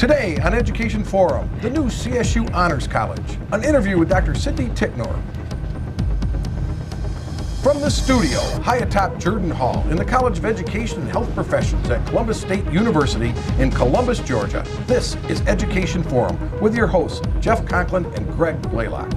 Today on Education Forum, the new CSU Honors College, an interview with Dr. Sydney Tickner. From the studio, high atop Jordan Hall in the College of Education and Health Professions at Columbus State University in Columbus, Georgia, this is Education Forum with your hosts, Jeff Conklin and Greg Blaylock.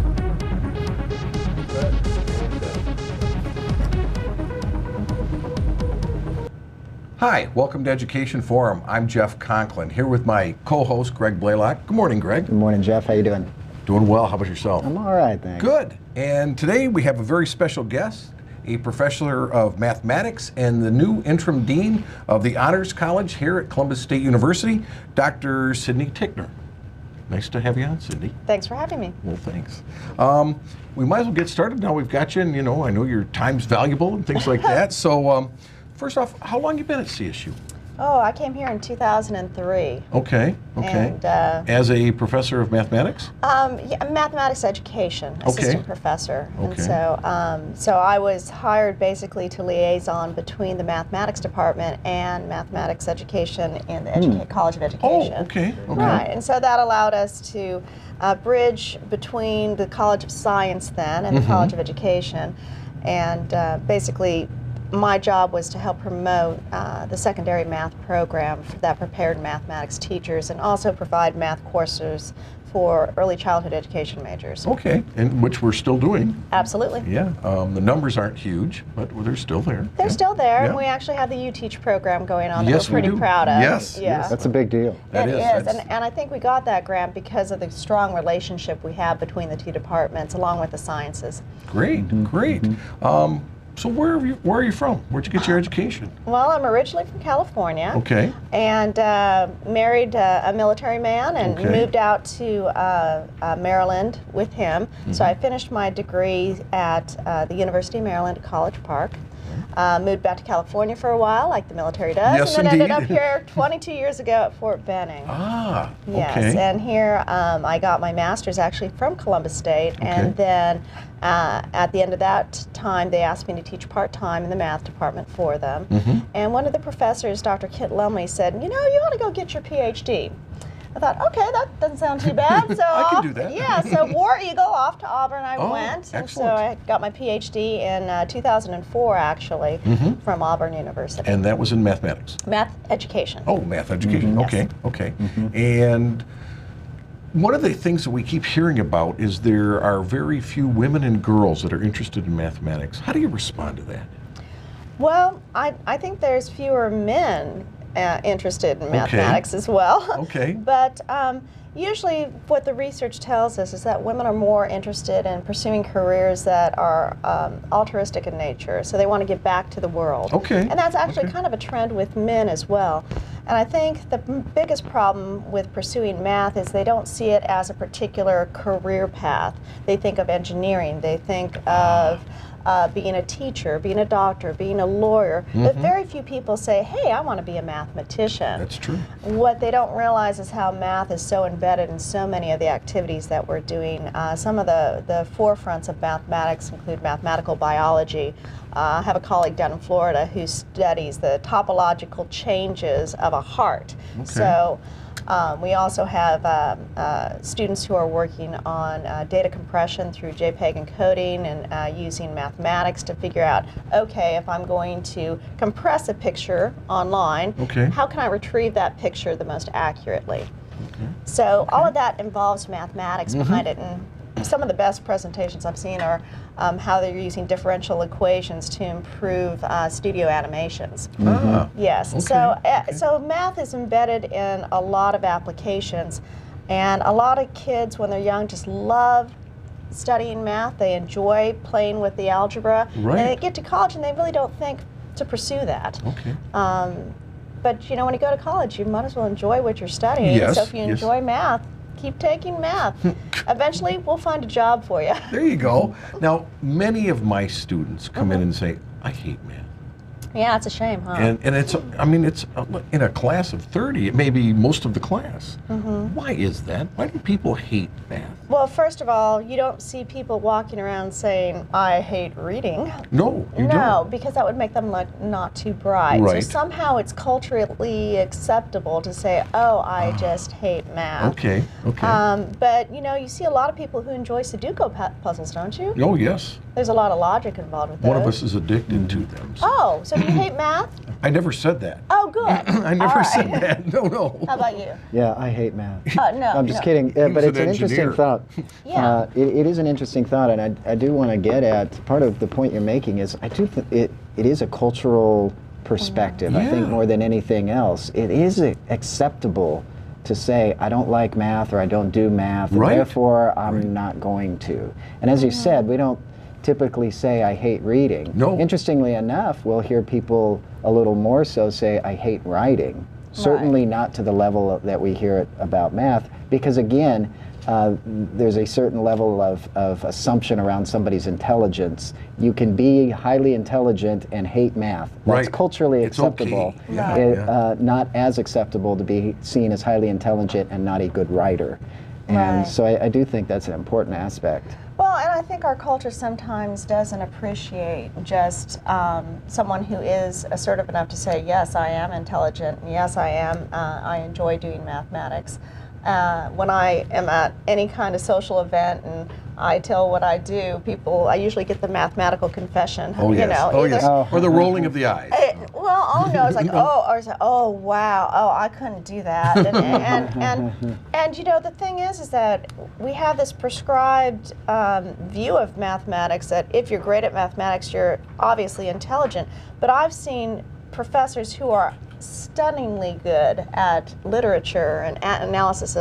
Hi, welcome to Education Forum. I'm Jeff Conklin, here with my co-host, Greg Blaylock. Good morning, Greg. Good morning, Jeff. How you doing? Doing well. How about yourself? I'm all right, thanks. Good. And today we have a very special guest, a professor of mathematics and the new interim dean of the Honors College here at Columbus State University, Dr. Sydney Tickner. Nice to have you on, Sydney. Thanks for having me. Well, thanks. We might as well get started now. We've got you, and I know your time's valuable and things like that. So, first off, how long have you been at CSU? Oh, I came here in 2003. Okay. And, as a professor of mathematics? Yeah, mathematics education, assistant professor. Okay. And so I was hired basically to liaison between the mathematics department and mathematics education in the College of Education. Oh, okay. Right, and so that allowed us to bridge between the College of Science then and the College of Education, and basically my job was to help promote the secondary math program that prepared mathematics teachers and also provide math courses for early childhood education majors. Okay, and which we're still doing. Absolutely. Yeah, the numbers aren't huge, but they're still there. They're still there, Yeah. and we actually have the U-Teach program going on Yes, that we're pretty we do. proud of. Yes, Yeah. yes. That's a big deal. That It is. is, and I think we got that grant because of the strong relationship we have between the two departments, along with the sciences. Great, great. So where are you from? Where'd you get your education? Well, I'm originally from California. Okay. And married a military man and Okay. moved out to Maryland with him. So I finished my degree at the University of Maryland at College Park. Moved back to California for a while, like the military does, Yes, and then ended indeed. up here 22 years ago at Fort Benning. Ah, Yes, okay. and here I got my master's actually from Columbus State, and then at the end of that time they asked me to teach part-time in the math department for them. And one of the professors, Dr. Kit Lumley, said, you ought to go get your PhD. I thought, okay, that doesn't sound too bad. So I can do that. Yeah, so War Eagle off to Auburn I went. And so excellent. I got my PhD in 2004 actually from Auburn University. And that was in mathematics? Math education. Oh, math education. Okay, Yes. okay. And one of the things that we keep hearing about is there are very few women and girls that are interested in mathematics. How do you respond to that? Well, I think there's fewer men interested in mathematics as well. Okay. But usually what the research tells us is that women are more interested in pursuing careers that are altruistic in nature, so they want to give back to the world. Okay. And that's actually kind of a trend with men as well. And I think the biggest problem with pursuing math is they don't see it as a particular career path. They think of engineering, they think of being a teacher, being a doctor, being a lawyer, but very few people say, hey, I want to be a mathematician. That's true. What they don't realize is how math is so embedded in so many of the activities that we're doing. Some of the forefronts of mathematics include mathematical biology. I have a colleague down in Florida who studies the topological changes of a heart. Okay. So we also have students who are working on data compression through JPEG encoding and using mathematics to figure out, okay, if I'm going to compress a picture online, how can I retrieve that picture the most accurately? So all of that involves mathematics behind it, and some of the best presentations I've seen are how they're using differential equations to improve studio animations. Yes, so math is embedded in a lot of applications, and a lot of kids when they're young just love studying math. They enjoy playing with the algebra, and they get to college and they really don't think to pursue that. But when you go to college, you might as well enjoy what you're studying. Yes, so if you enjoy math, keep taking math. Eventually, we'll find a job for you. There you go. Now, many of my students come in and say, I hate math. Yeah, it's a shame, huh? And it's, I mean, it's in a class of 30, it may be most of the class. Why is that? Why do people hate math? Well, first of all, you don't see people walking around saying, I hate reading. No, you No, don't. because that would make them look not too bright. Right. So somehow it's culturally acceptable to say, oh, I just hate math. Okay, okay. But, you know, you see a lot of people who enjoy Sudoku puzzles, don't you? Oh, yes. There's a lot of logic involved with those. One of us is addicted to them. So. Oh, so do you hate math? I never said that. Oh, good. I never said that. No, no. How about you? Yeah, I hate math. No. I'm just no. kidding. But was it's an an interesting engineer. thought. Yeah. It is an interesting thought, and I do want to get at part of the point you're making is I do think it is a cultural perspective. I think Yeah. more than anything else, it is acceptable to say I don't like math or I don't do math, and Right. therefore I'm not going to. And as you said, we don't typically say I hate reading. No. Interestingly enough, we'll hear people a little more so say I hate writing. Certainly not to the level that we hear it about math, because again, there's a certain level of assumption around somebody's intelligence. You can be highly intelligent and hate math. That's Right. culturally It's acceptable. okay. Yeah, Not as acceptable to be seen as highly intelligent and not a good writer. And Right. so I do think that's an important aspect. Well, and I think our culture sometimes doesn't appreciate just someone who is assertive enough to say, yes, I am intelligent, and yes, I enjoy doing mathematics. When I am at any kind of social event and I tell what I do, I usually get the mathematical confession. Oh, yes. You know, Oh, either- yes. Or the rolling of the eyes. Well, no, it's like, or it's like, oh, wow, oh, I couldn't do that. And you know, the thing is that we have this prescribed view of mathematics that if you're great at mathematics, you're obviously intelligent. But I've seen professors who are stunningly good at literature and analysis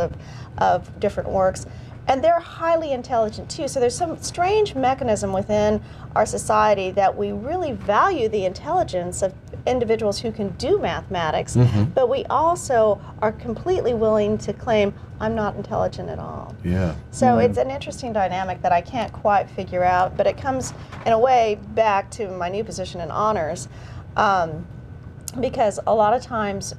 of different works, and they're highly intelligent too. So there's some strange mechanism within our society that we really value the intelligence of individuals who can do mathematics, but we also are completely willing to claim, I'm not intelligent at all. Yeah. So it's an interesting dynamic that I can't quite figure out, but it comes in a way back to my new position in honors, because a lot of times,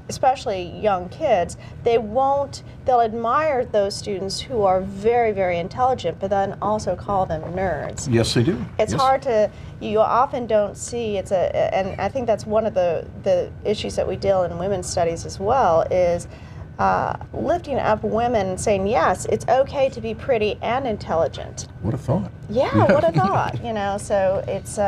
especially young kids, they'll admire those students who are very, very intelligent, but then also call them nerds. Yes, they do. It's Yes. hard to, you often don't see, and I think that's one of the issues that we deal in women's studies as well, is lifting up women and saying, yes, it's okay to be pretty and intelligent. What a thought. Yeah, what a thought, you know, so it's,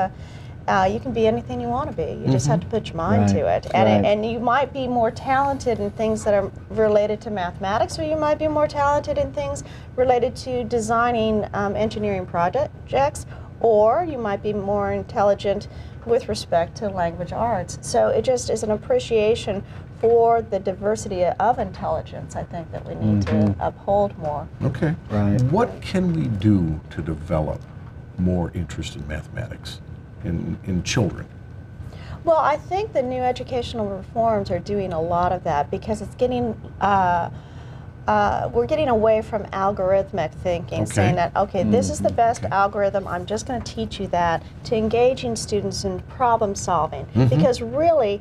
you can be anything you want to be. You just have to put your mind to it. And you might be more talented in things that are related to mathematics, or you might be more talented in things related to designing engineering projects, or you might be more intelligent with respect to language arts. So it just is an appreciation for the diversity of intelligence, I think, that we need to uphold more. Okay. Right. What can we do to develop more interest in mathematics in children? Well, I think the new educational reforms are doing a lot of that, because it's getting, we're getting away from algorithmic thinking, Okay. saying that, okay, this is the best algorithm, I'm just going to teach you that, to engaging students in problem solving. Because really,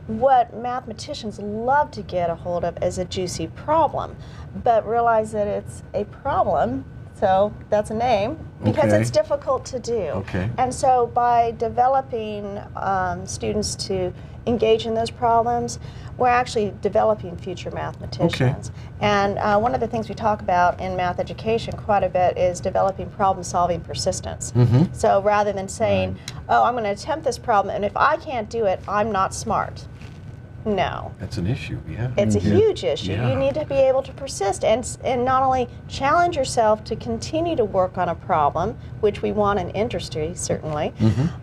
what mathematicians love to get a hold of is a juicy problem, but realize that it's a problem, so that's a name, because Okay. it's difficult to do. Okay. And so by developing students to engage in those problems, we're actually developing future mathematicians. And one of the things we talk about in math education quite a bit is developing problem-solving persistence. So rather than saying, oh, I'm going to attempt this problem, and if I can't do it, I'm not smart. No. That's an issue, yeah. It's a huge issue. Yeah. You need to be able to persist and not only challenge yourself to continue to work on a problem, which we want in industry, certainly,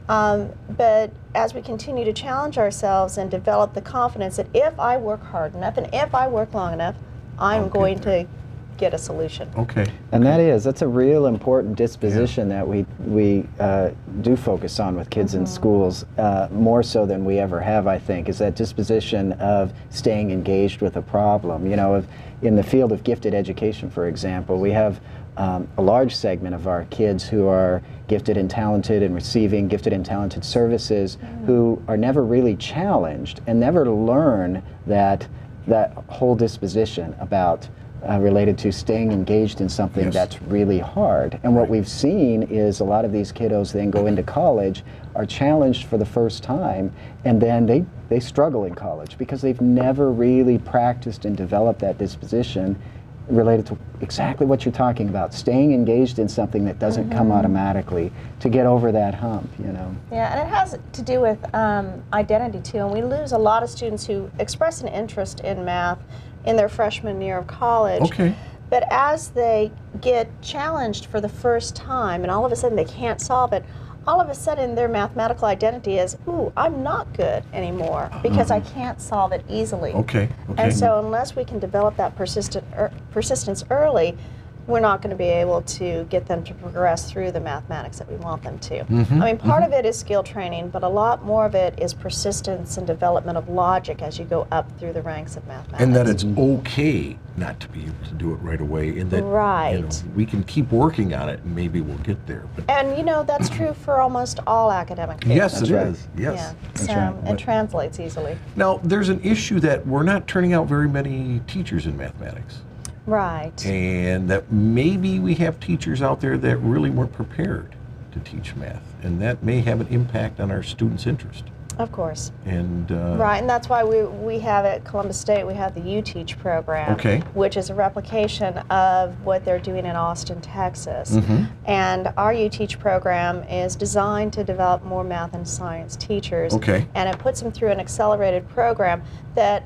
but as we continue to challenge ourselves and develop the confidence that if I work hard enough and if I work long enough, I'm going to get a solution. Okay. And that's a real important disposition that we do focus on with kids in schools, more so than we ever have, I think, is that disposition of staying engaged with a problem. You know, in the field of gifted education, for example, we have a large segment of our kids who are gifted and talented and receiving gifted and talented services who are never really challenged and never learn that whole disposition about related to staying engaged in something that's really hard. And what we've seen is a lot of these kiddos then go into college, are challenged for the first time, and then they struggle in college because they've never really practiced and developed that disposition related to exactly what you're talking about, staying engaged in something that doesn't come automatically to get over that hump, you know. Yeah, and it has to do with identity too, and we lose a lot of students who express an interest in math in their freshman year of college. Okay. But as they get challenged for the first time and all of a sudden they can't solve it, all of a sudden their mathematical identity is, ooh, I'm not good anymore because I can't solve it easily. Okay. And so unless we can develop that persistence early, we're not going to be able to get them to progress through the mathematics that we want them to. I mean, part of it is skill training, but a lot more of it is persistence and development of logic as you go up through the ranks of mathematics. And that it's okay not to be able to do it right away, and that you know, we can keep working on it, and maybe we'll get there. But and you know, that's true for almost all academic fields. yes, it is. Yes. Yeah, so it translates easily. Now, there's an issue that we're not turning out very many teachers in mathematics. Right. And that maybe we have teachers out there that really weren't prepared to teach math, and that may have an impact on our students' interest. Of course. And right, and that's why we have at Columbus State, we have the UTeach program, which is a replication of what they're doing in Austin, Texas. And our UTeach program is designed to develop more math and science teachers. And it puts them through an accelerated program that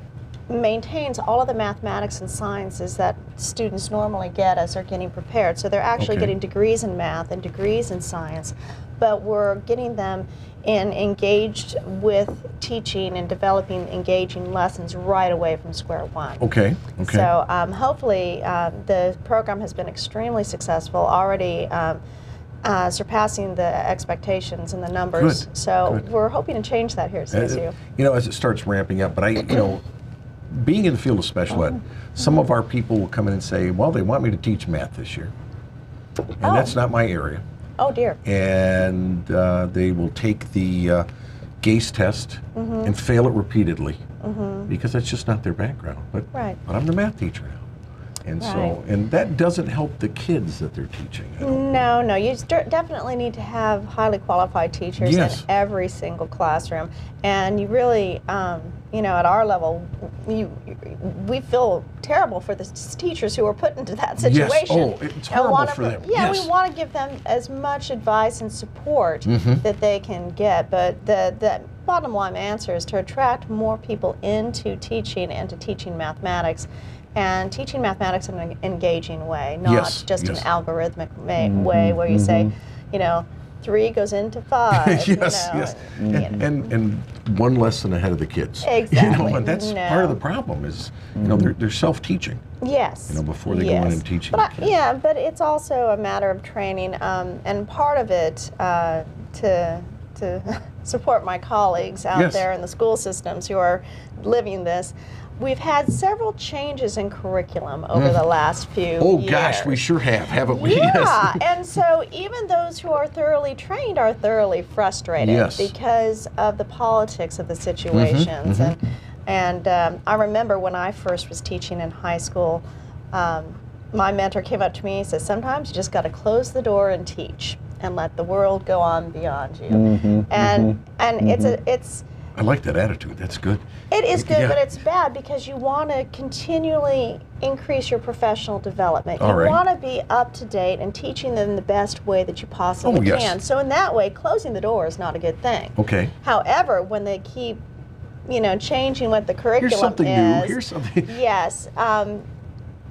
maintains all of the mathematics and sciences that students normally get as they're getting prepared. So they're actually getting degrees in math and degrees in science, but we're getting them engaged with teaching and developing engaging lessons right away from square one. So hopefully the program has been extremely successful, already surpassing the expectations and the numbers. We're hoping to change that here at CSU. You know, as it starts ramping up, but you know, being in the field of special ed, some of our people will come in and say, well, they want me to teach math this year, and that's not my area. Oh dear. And they will take the GACE test and fail it repeatedly because that's just not their background. But I'm the math teacher now. And so, and that doesn't help the kids that they're teaching. No, you definitely need to have highly qualified teachers in every single classroom. And you really, you know, at our level, we feel terrible for the teachers who are put into that situation. It's horrible for them. We want to give them as much advice and support that they can get. But the bottom line answer is to attract more people into teaching and to teaching mathematics. And teaching mathematics in an engaging way, not just an algorithmic way where you say, you know, 3 goes into 5. And one lesson ahead of the kids. Exactly. You know, and that's part of the problem is, you know, they're self-teaching. Yes. You know, before they go in and teach. But but it's also a matter of training, and part of it to support my colleagues out there in the school systems who are living this. We've had several changes in curriculum over the last few years. Oh gosh, we sure have, haven't we? Yeah, and so even those who are thoroughly trained are thoroughly frustrated because of the politics of the situations. And I remember when I first was teaching in high school, my mentor came up to me and said, sometimes you just got to close the door and teach and let the world go on beyond you. And it's I like that attitude. That's good. It is good, but it's bad because you want to continually increase your professional development. You want to be up to date and teaching them the best way that you possibly can. So in that way, closing the door is not a good thing. However, when they keep, you know, changing what the curriculum Here's something new. Here's something. Yes,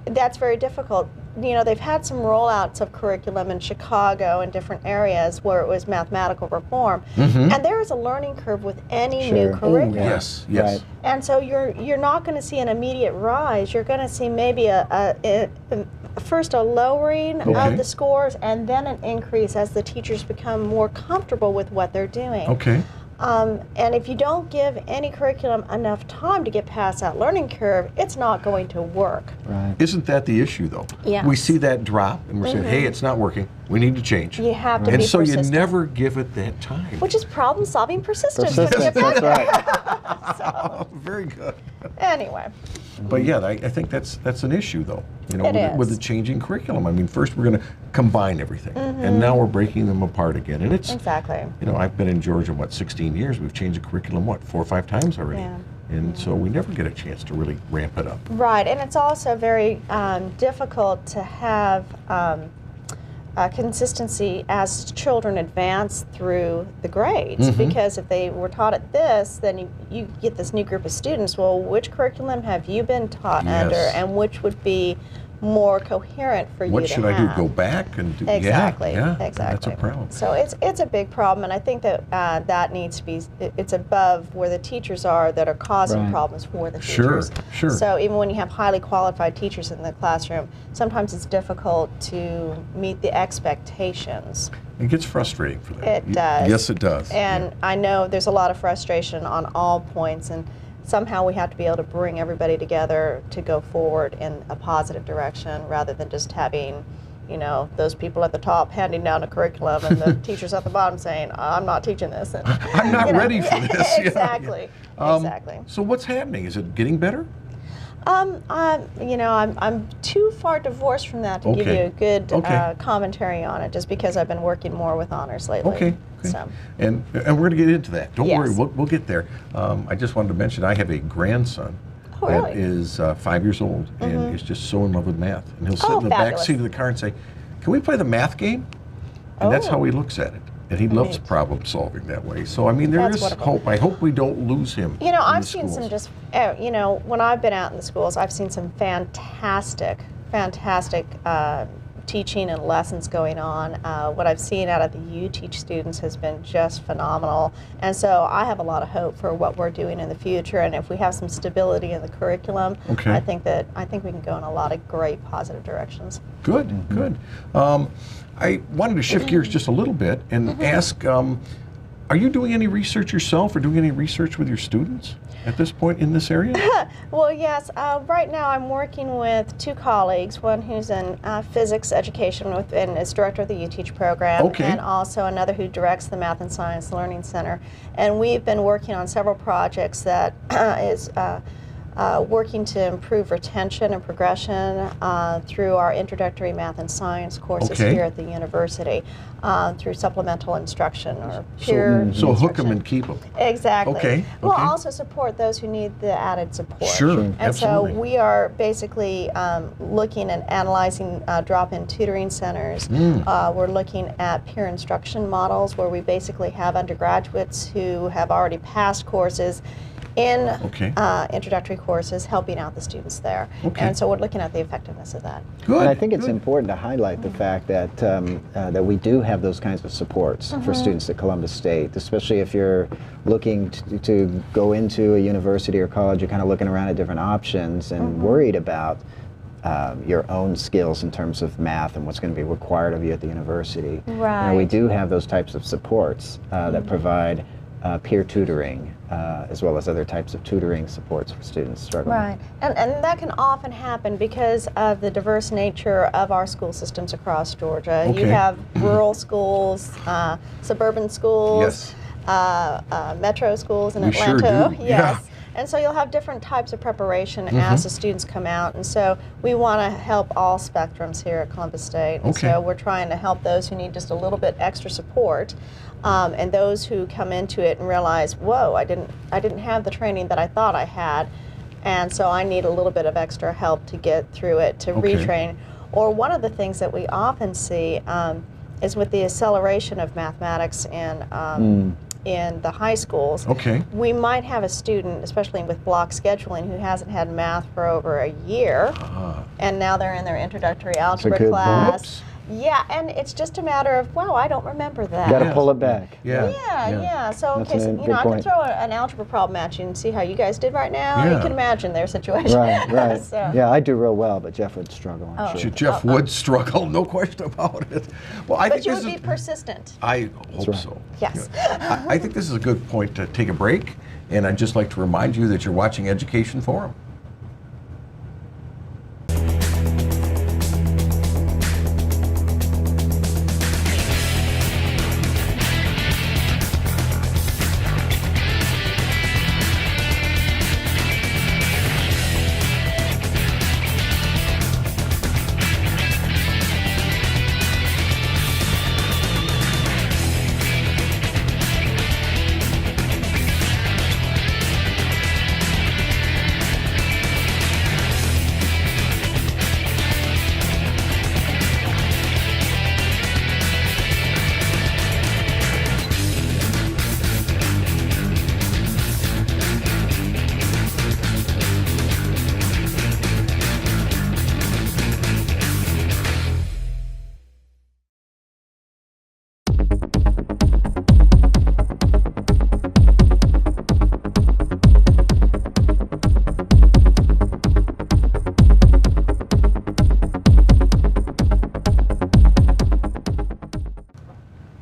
that's very difficult. You know, they've had some rollouts of curriculum in Chicago and different areas where it was mathematical reform, and there is a learning curve with any new curriculum. And so you're not going to see an immediate rise. You're going to see maybe first a lowering of the scores and then an increase as the teachers become more comfortable with what they're doing. And if you don't give any curriculum enough time to get past that learning curve, it's not going to work. Right. Isn't that the issue, though? Yes. We see that drop, and we're saying, hey, it's not working. We need to change. You have to and be so persistent. you never give it that time. Which is problem-solving persistence. Persistence, that's right. So, Very good. anyway. But yeah, I think that's an issue, though. You know, It with is. the changing curriculum. I mean, first we're going to combine everything, and now we're breaking them apart again. And it's, Exactly. you know, I've been in Georgia, 16 years. We've changed the curriculum, 4 or 5 times already. Yeah. And so we never get a chance to really ramp it up. Right, and it's also very difficult to have consistency as children advance through the grades, because if they were taught at this, then you get this new group of students. Well, which curriculum have you been taught under, and which would be more coherent for you What to should I do? Go back and do? Exactly. Yeah, Exactly. that's a problem. So it's a big problem, and I think that that needs to be. It's above where the teachers are that are causing Right. problems for the Sure, teachers. sure. So even when you have highly qualified teachers in the classroom, sometimes it's difficult to meet the expectations. It gets frustrating for them. It does. Yes, it does. And I know there's a lot of frustration on all points, and somehow we have to be able to bring everybody together to go forward in a positive direction rather than just having, you know, those people at the top handing down a curriculum and the teachers at the bottom saying, I'm not teaching this. And, I'm not you know, ready for this. Yeah, Exactly. yeah. Exactly. So what's happening? Is it getting better? You know, I'm too far divorced from that to give you Okay. a good Okay. commentary on it, just because I've been working more with honors lately. Okay. So. And we're going to get into that. Don't worry, Yes. we'll get there. I just wanted to mention I have a grandson Oh, that really? is 5 years old and is just so in love with math. And he'll sit Oh, in the back fabulous. seat of the car and say, "Can we play the math game?" And that's Oh. how he looks at it. And he loves Neat. problem solving that way. So I mean, there That's is wonderful. hope. I hope we don't lose him. You know, in I've the seen some schools. just, you know, when I've been out in the schools, I've seen some fantastic teaching and lessons going on. What I've seen out of the U Teach students has been just phenomenal. And so I have a lot of hope for what we're doing in the future. And if we have some stability in the curriculum, Okay. I think we can go in a lot of great positive directions. Good, good. I wanted to shift gears just a little bit and ask, are you doing any research yourself or doing any research with your students at this point in this area? Well, yes. Right now I'm working with 2 colleagues, one who's in physics education and is director of the U-Teach program, Okay. and also another who directs the Math and Science Learning Center. And we've been working on several projects that is working to improve retention and progression through our introductory math and science courses Okay. here at the university, through supplemental instruction or peer So hook instruction. them and keep them. Exactly. Okay, We'll okay. also support those who need the added support. Sure, And absolutely. so we are basically looking and analyzing drop-in tutoring centers. We're looking at peer instruction models where we basically have undergraduates who have already passed courses in Okay. introductory courses, helping out the students there. Okay. And so we're looking at the effectiveness of that. Good. And I think it's good. important to highlight the fact that that we do have those kinds of supports for students at Columbus State, especially if you're looking to go into a university or college. You're kind of looking around at different options and worried about your own skills in terms of math and what's going to be required of you at the university. You know, we Right. do have those types of supports that provide peer tutoring, as well as other types of tutoring supports for students struggling. Right, and that can often happen because of the diverse nature of our school systems across Georgia. You Okay. have rural schools, suburban schools, metro schools in We sure Atlanta. do, Yes. yeah. And so you'll have different types of preparation as the students come out. And so we want to help all spectrums here at Columbus State. And Okay. so we're trying to help those who need just a little bit extra support, and those who come into it and realize, whoa, I didn't have the training that I thought I had, and so I need a little bit of extra help to get through it, to Okay. retrain. Or one of the things that we often see is with the acceleration of mathematics in the high schools. Okay. We might have a student, especially with block scheduling, who hasn't had math for over a year, and now they're in their introductory algebra good point. class. Whoops. Yeah, and it's just a matter of, wow, I don't remember that. Got to Yes. pull it back. Yeah. So, That's okay, so, a you good know, I can point. throw an algebra problem at you and see how you guys did right now. Yeah. You can imagine their situation. Right. So- Yeah, I do real well, but Jeff would struggle, I'm Oh. sure. Jeff would struggle, no question about it. Well, I But think you this would is. be persistent. I hope right. so. Yes. Yeah. I think this is a good point to take a break, and I'd just like to remind you that you're watching Education Forum.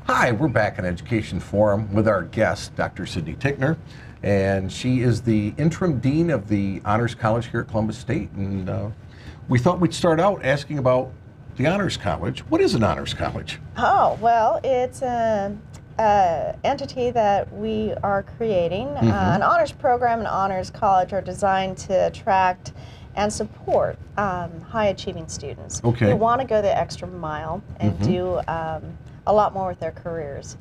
Hi, we're back on Education Forum with our guest, Dr. Sydney Tickner, and she is the interim dean of the Honors College here at Columbus State. And we thought we'd start out asking about the Honors College. What is an Honors College? Oh, well, it's an entity that we are creating. An honors program and honors college are designed to attract and support high-achieving students Okay. who want to go the extra mile and do a lot more with their careers.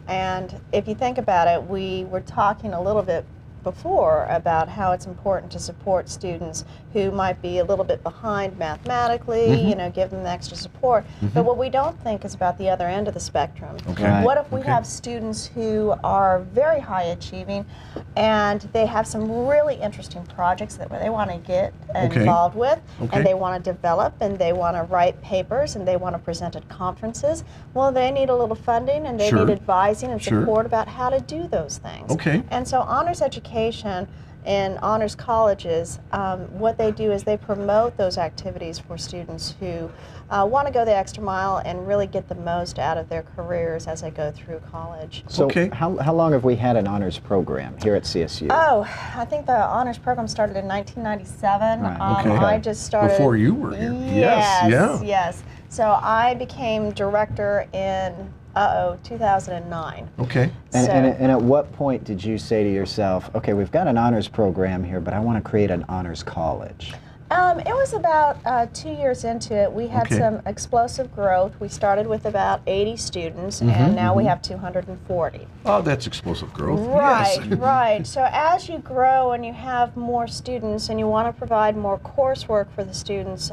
And if you think about it, we were talking a little bit before about how it's important to support students who might be a little bit behind mathematically, you know, give them the extra support. But what we don't think is about the other end of the spectrum. Okay. Right. What if we Okay. have students who are very high achieving and they have some really interesting projects that they want to get Okay. involved with, Okay. and they want to develop and they want to write papers and they want to present at conferences? Well, they need a little funding and they Sure. need advising and Sure. support about how to do those things. Okay. And so honors education in honors colleges, what they do is they promote those activities for students who want to go the extra mile and really get the most out of their careers as they go through college. So Okay. how long have we had an honors program here at CSU? Oh, I think the honors program started in 1997. Right, okay. I just started Before you were here. Yes, Yes, yeah. yes. So I became director in 2009. Okay. And, So- and at what point did you say to yourself, okay, we've got an honors program here, but I want to create an honors college? It was about 2 years into it. We had Okay. some explosive growth. We started with about 80 students, and now we have 240. Oh, that's explosive growth. Right, Yes. right. So as you grow and you have more students and you want to provide more coursework for the students,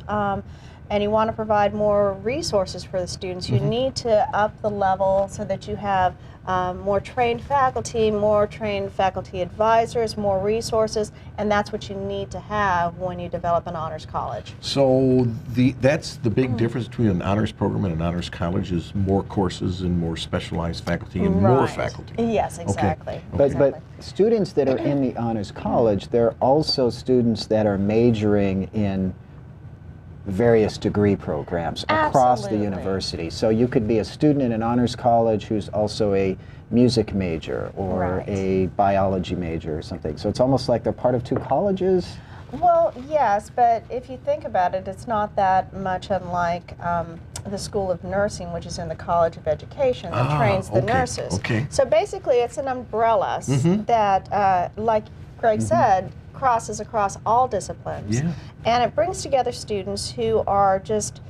and you want to provide more resources for the students, you need to up the level so that you have more trained faculty advisors, more resources, and that's what you need to have when you develop an honors college. So that's the big difference between an honors program and an honors college is more courses and more specialized faculty and more Right. faculty. Yes, exactly. But exactly. students that are in the honors college, there are also students that are majoring in various degree programs across the Absolutely. university. So you could be a student in an honors college who's also a music major or Right. a biology major or something. So it's almost like they're part of two colleges. Well, yes, but if you think about it, it's not that much unlike the School of Nursing, which is in the College of Education, that trains the okay, nurses. okay. So basically, it's an umbrella that, like Greg said, crosses across all disciplines. Yeah. And it brings together students who are just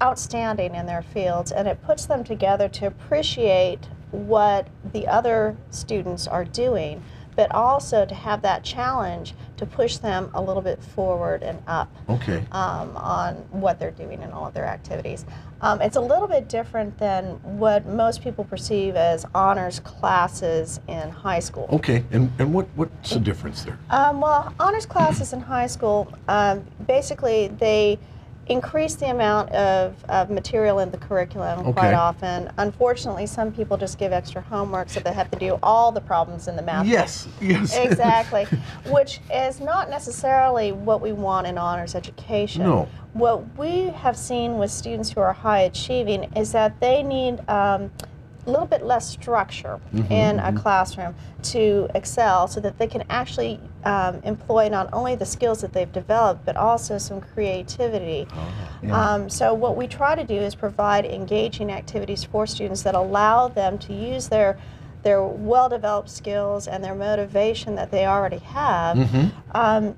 outstanding in their fields, and it puts them together to appreciate what the other students are doing, but also to have that challenge to push them a little bit forward and up Okay. on what they're doing in all of their activities. It's a little bit different than what most people perceive as honors classes in high school. Okay. And what's the difference there? Well, honors classes in high school, basically increase the amount of material in the curriculum quite often. Unfortunately, some people just give extra homework so they have to do all the problems in the math. Yes, yes. Exactly, which is not necessarily what we want in honors education. No. What we have seen with students who are high achieving is that they need a little bit less structure in a classroom to excel, so that they can actually employ not only the skills that they've developed, but also some creativity. So what we try to do is provide engaging activities for students that allow them to use their well-developed skills and their motivation that they already have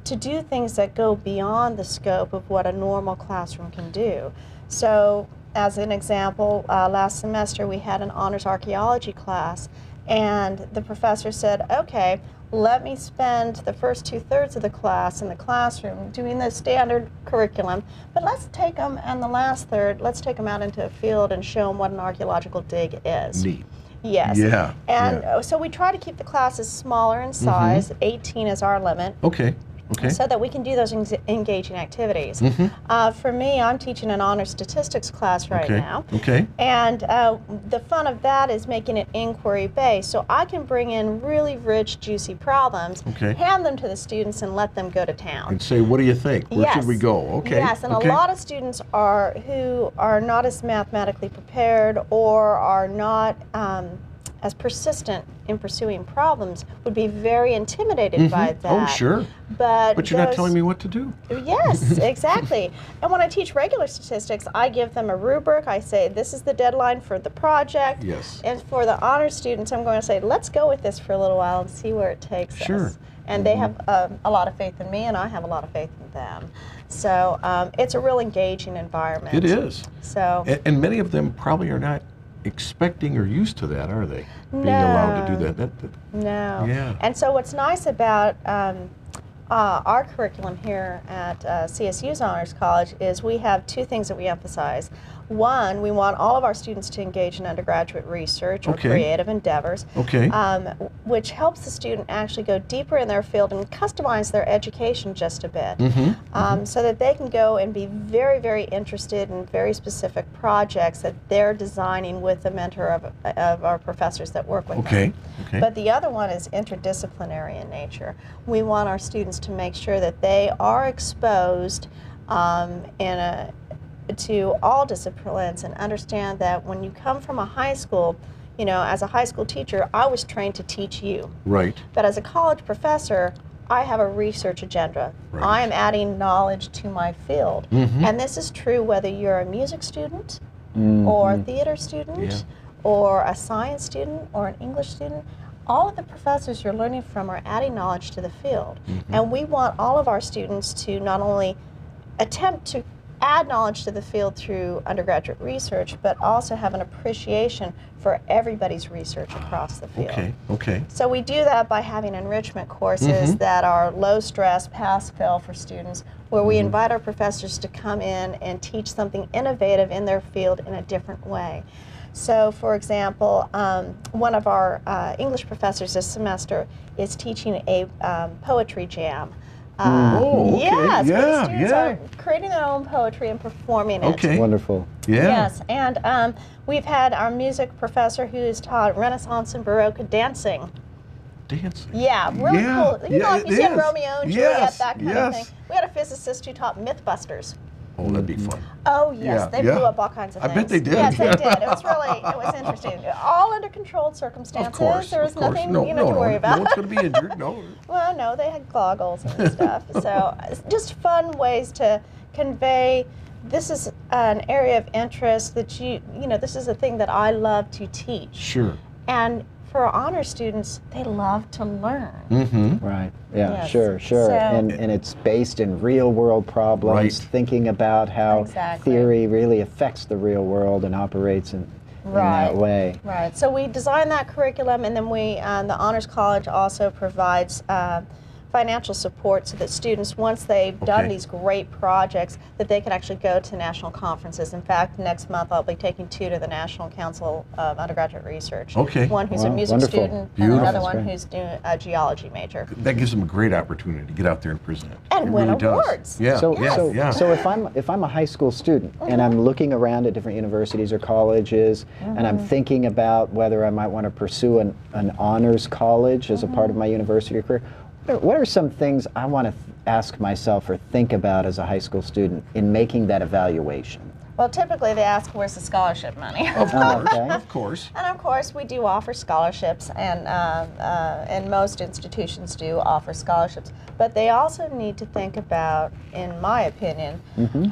to do things that go beyond the scope of what a normal classroom can do. So, as an example, last semester we had an honors archaeology class, and the professor said, okay, let me spend the first 2/3 of the class in the classroom doing the standard curriculum, but let's take them, and the last third, let's take them out into a field and show them what an archeological dig is. Neat. Yes. Yeah. And so we try to keep the classes smaller in size. 18 is our limit. Okay. Okay. So that we can do those engaging activities. For me, I'm teaching an honors statistics class right now. Okay. And the fun of that is making it inquiry-based. So I can bring in really rich, juicy problems, hand them to the students, and let them go to town. And say, what do you think? Where should we go? Okay. Yes, and a lot of students who are not as mathematically prepared or are not as persistent in pursuing problems would be very intimidated by that. Oh, sure. But you're not telling me what to do. Yes, exactly. And when I teach regular statistics, I give them a rubric. I say, this is the deadline for the project. Yes. And for the honors students, I'm going to say, let's go with this for a little while and see where it takes us. And they have a lot of faith in me, and I have a lot of faith in them. So it's a real engaging environment. It is. So. And many of them probably are not expecting or used to that, are they? Being allowed to do that. No. Yeah. And so what's nice about our curriculum here at CSU's Honors College is we have two things that we emphasize. One, we want all of our students to engage in undergraduate research or creative endeavors, which helps the student actually go deeper in their field and customize their education just a bit, so that they can go and be very, very interested in very specific projects that they're designing with the mentor of our professors that work with them. But the other one is interdisciplinary in nature. We want our students to make sure that they are exposed to all disciplines, and understand that when you come from a high school, you know, as a high school teacher, I was trained to teach you. Right. But as a college professor, I have a research agenda. Right. I am adding knowledge to my field. And this is true whether you're a music student or a theater student or a science student or an English student. All of the professors you're learning from are adding knowledge to the field. And we want all of our students to not only attempt to add knowledge to the field through undergraduate research, but also have an appreciation for everybody's research across the field. So we do that by having enrichment courses that are low stress, pass-fail for students, where we invite our professors to come in and teach something innovative in their field in a different way. So, for example, one of our English professors this semester is teaching a poetry jam. Yes, where students are creating their own poetry and performing it. Wonderful. Yes, and we've had our music professor who's taught Renaissance and Baroque dancing. Yeah, really cool. You know, like you see Romeo and Juliet, that kind of thing. We had a physicist who taught Mythbusters. Oh, that'd be fun. Oh, yes. They blew up all kinds of things. I bet they did. Yes, they did. It was interesting. All under controlled circumstances. Of course. There was nothing to worry about. No one's going to be injured. No. Well, no, they had goggles and stuff. So just fun ways to convey, this is an area of interest that you know, this is a thing that I love to teach. Sure. And for honor students, they love to learn. Right. Yeah. Yes. Sure. So, and it's based in real world problems. Thinking about how theory really affects the real world and operates in that way. Right. So we design that curriculum, and then we, the Honors College also provides financial support so that students, once they've done these great projects, that they can actually go to national conferences. In fact, next month I'll be taking 2 to the National Council of Undergraduate Research. Okay. One who's a music Wonderful. student, Beautiful. and another That's one great. who's doing a geology major. That gives them a great opportunity to get out there and present. And It win really does. awards. Yeah, So, yeah, so, yeah. so if I'm a high school student and I'm looking around at different universities or colleges, and I'm thinking about whether I might want to pursue an honors college as a part of my university career, what are some things I want to ask myself or think about as a high school student in making that evaluation? Well, typically they ask, where's the scholarship money? Of course, Okay. of course. And of course, we do offer scholarships, and most institutions do offer scholarships. But they also need to think about, in my opinion,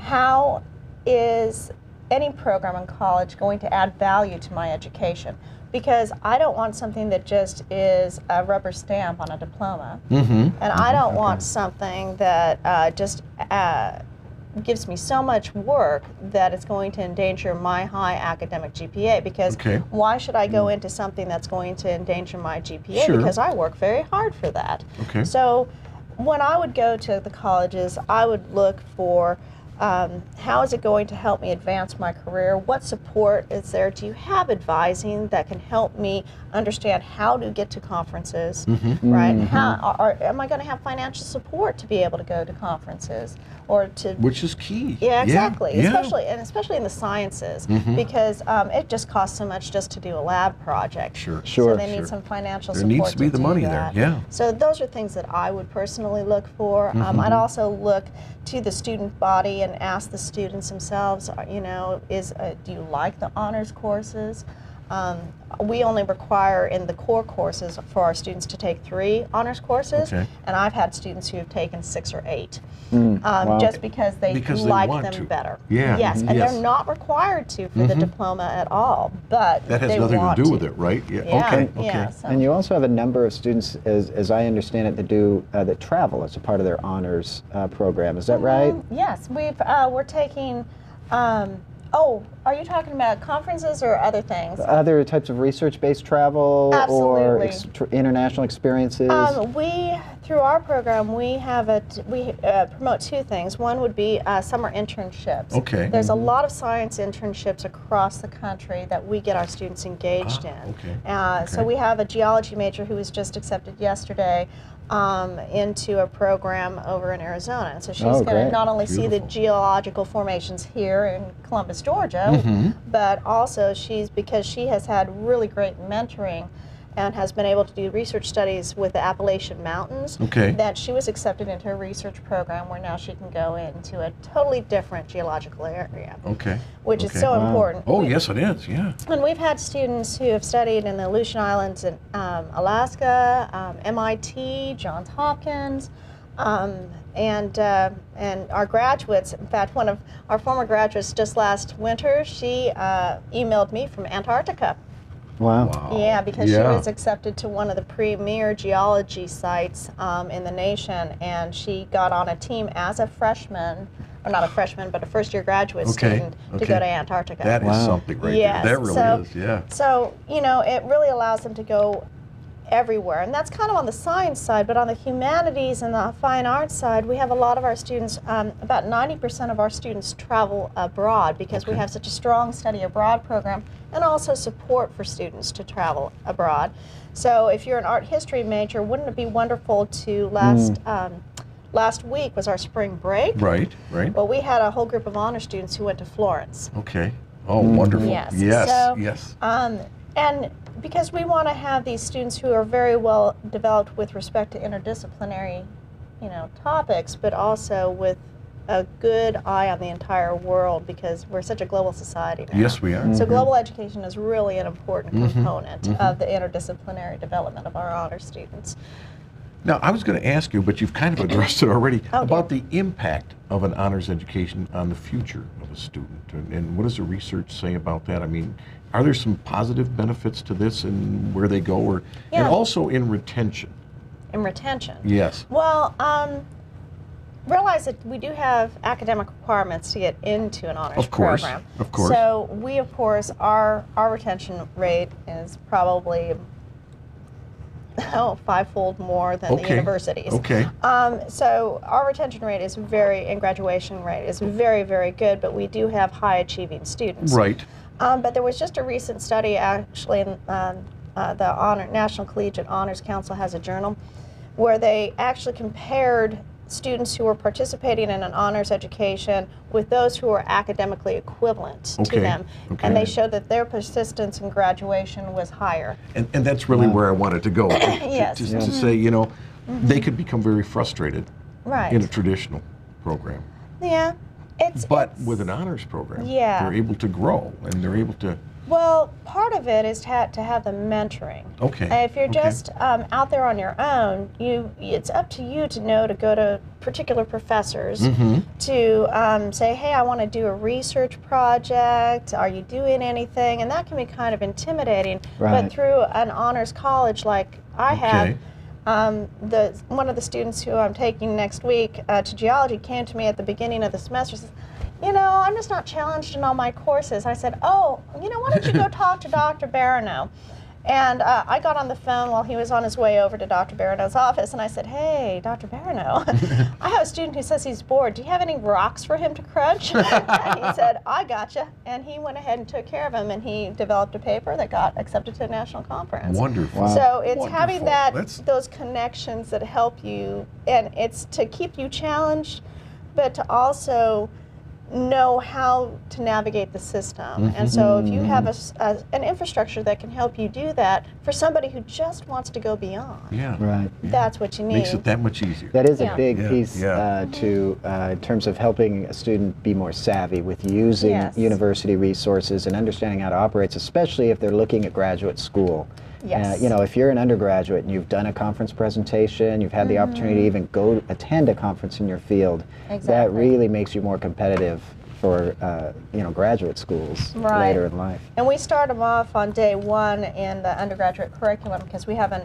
how is any program in college going to add value to my education? Because I don't want something that just is a rubber stamp on a diploma, and I don't want something that just gives me so much work that it's going to endanger my high academic GPA, because why should I go into something that's going to endanger my GPA? Sure. Because I work very hard for that. Okay. So when I would go to the colleges, I would look for how is it going to help me advance my career? What support is there? Do you have advising that can help me understand how to get to conferences, right? Am I going to have financial support to be able to go to conferences, or to? Which is key. Yeah, exactly. Yeah. Especially in the sciences, because it just costs so much just to do a lab project. Sure. So they need some financial There support. needs to be the do money that. there, yeah. So those are things that I would personally look for. I'd also look to the student body and ask the students themselves, you know, do you like the honors courses? We only require in the core courses for our students to take 3 honors courses, and I've had students who have taken 6 or 8, just because they like want them to. better. Yeah. Yes, and Yes. they're not required to for the diploma at all, but That has they nothing want to do with it, right? Yeah, Okay. yeah, Okay. so- And you also have a number of students, as I understand it, that travel as a part of their honors program. Is that right? Yes, we're taking. Are you talking about conferences or other things? Other types of research-based travel or Absolutely. international experiences? Through our program, we promote 2 things. One would be summer internships. Okay. There's a lot of science internships across the country that we get our students engaged in. Okay. So we have a geology major who was just accepted yesterday into a program over in Arizona. And so she's going to great. not only see the Beautiful. geological formations here in Columbus, Georgia, but also because she has had really great mentoring and has been able to do research studies with the Appalachian Mountains, that she was accepted into a research program where now she can go into a totally different geological area, which is so important. Oh, yes, it is, yeah. And we've had students who have studied in the Aleutian Islands in Alaska, MIT, Johns Hopkins, and our graduates. In fact, one of our former graduates just last winter, she emailed me from Antarctica. Wow. Yeah, because she was accepted to one of the premier geology sites in the nation, and she got on a team as a freshman, or not a freshman, but a first-year graduate student to go to Antarctica. That is something right there. That really is, yeah. So, you know, it really allows them to go everywhere, and that's kind of on the science side. But on the humanities and the fine arts side, we have a lot of our students, about 90% of our students travel abroad, because we have such a strong study abroad program, and also support for students to travel abroad. So if you're an art history major, wouldn't it be wonderful to last week was our spring break. Right, right. Well, we had a whole group of honor students who went to Florence. Okay. Oh, wonderful. Yes. Yes, So, yes. And because we want to have these students who are very well developed with respect to interdisciplinary, you know, topics, but also with a good eye on the entire world, because we're such a global society now. Yes, we are. So global education is really an important component of the interdisciplinary development of our honor students. Now, I was going to ask you, but you've kind of addressed it already, Oh, about the impact of an honors education on the future of a student. And what does the research say about that? I mean, are there some positive benefits to this and where they go, and also in retention? In retention? Yes. Well, realize that we do have academic requirements to get into an honors program. Of course. So we, of course, our retention rate is probably fivefold more than the universities. Okay. So our retention rate is and graduation rate is very, very good, but we do have high achieving students. Right. But there was just a recent study, actually, in the National Collegiate Honors Council has a journal, where they actually compared students who were participating in an honors education with those who were academically equivalent to them. And they showed that their persistence in graduation was higher. And that's really where I wanted to go. Yes. To say, you know, they could become very frustrated in a traditional program. Yeah. But with an honors program, yeah, they're able to grow and they're able to... Well, part of it is to have the mentoring. Okay. If you're just out there on your own, it's up to you to know to go to particular professors to say, hey, I want to do a research project. Are you doing anything? And that can be kind of intimidating. Right. But through an honors college like I have, one of the students who I'm taking next week to geology came to me at the beginning of the semester and says, you know, I'm just not challenged in all my courses. I said, oh, you know, why don't you go talk to Dr. Barano? And I got on the phone while he was on his way over to Dr. Barano's office, and I said, hey, Dr. Barano, I have a student who says he's bored. Do you have any rocks for him to crunch? And he said, I gotcha. And he went ahead and took care of him, and he developed a paper that got accepted to a national conference. Wonderful. Wow. So it's having those connections that help you, and it's to keep you challenged, but to also know how to navigate the system. And so if you have an infrastructure that can help you do that for somebody who just wants to go beyond, that's what you need. Makes it that much easier. That is a big piece in terms of helping a student be more savvy with using university resources and understanding how to operate, especially if they're looking at graduate school. Yes. You know, if you're an undergraduate and you've done a conference presentation, you've had the opportunity to even go attend a conference in your field, that really makes you more competitive for you know, graduate schools later in life. And we start them off on day one in the undergraduate curriculum because we have an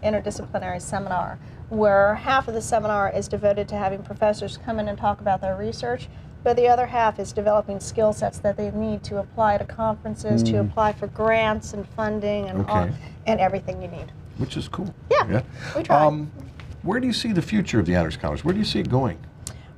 interdisciplinary seminar where half of the seminar is devoted to having professors come in and talk about their research, but the other half is developing skill sets that they need to apply to conferences, to apply for grants and funding and and everything you need. Which is cool. Yeah, we try. Where do you see the future of the Honors College? Where do you see it going?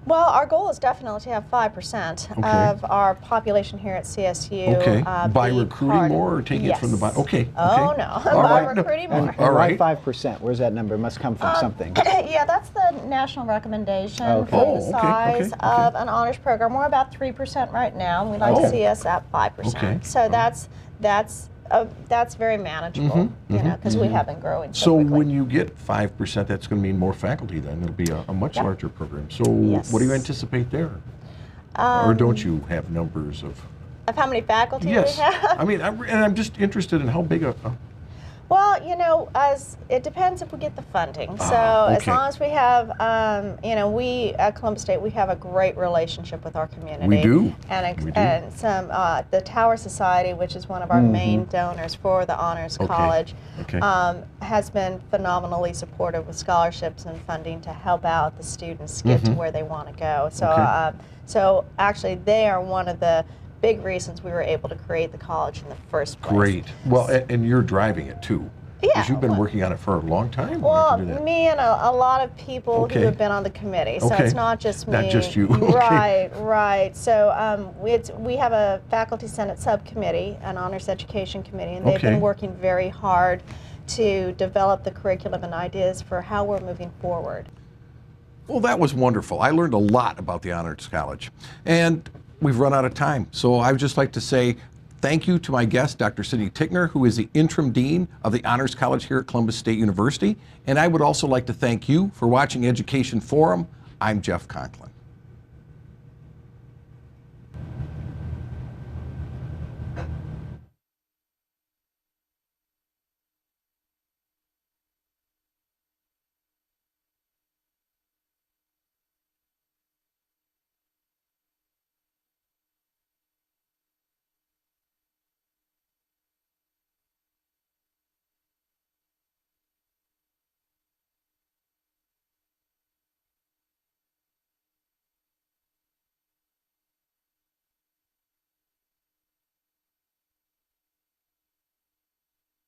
Well, our goal is definitely to have 5% of our population here at CSU. By recruiting more or taking it from the bottom? Oh, no. By recruiting more. All right. 5%, where's that number? It must come from something. Yeah, that's the national recommendation for the size of an honors program. We're about 3% right now, and we'd like to see us at 5%. So that's very manageable, you know, because we have been growing so quickly. When you get 5%, that's going to mean more faculty then. It'll be a much larger program. So what do you anticipate there? Or don't you have numbers of how many faculty we Yes. have? I mean, I'm just interested in how big a... Well, you know, it depends if we get the funding. So as long as we have, you know, we at Columbus State, we have a great relationship with our community. We do. And some the Tower Society, which is one of our main donors for the Honors College, has been phenomenally supportive with scholarships and funding to help out the students get to where they want to go. So, so actually, they are one of the big reasons we were able to create the college in the first place. Great. Well, and you're driving it too. Yeah. Because you've been working on it for a long time. Well, me and a lot of people who have been on the committee. So it's not just me. Not just you. Right. So we have a Faculty Senate subcommittee, an honors education committee, and they've been working very hard to develop the curriculum and ideas for how we're moving forward. Well, that was wonderful. I learned a lot about the Honors College. And we've run out of time. So I would just like to say thank you to my guest, Dr. Sydney Tickner, who is the Interim Dean of the Honors College here at Columbus State University. And I would also like to thank you for watching Education Forum. I'm Jeff Conklin.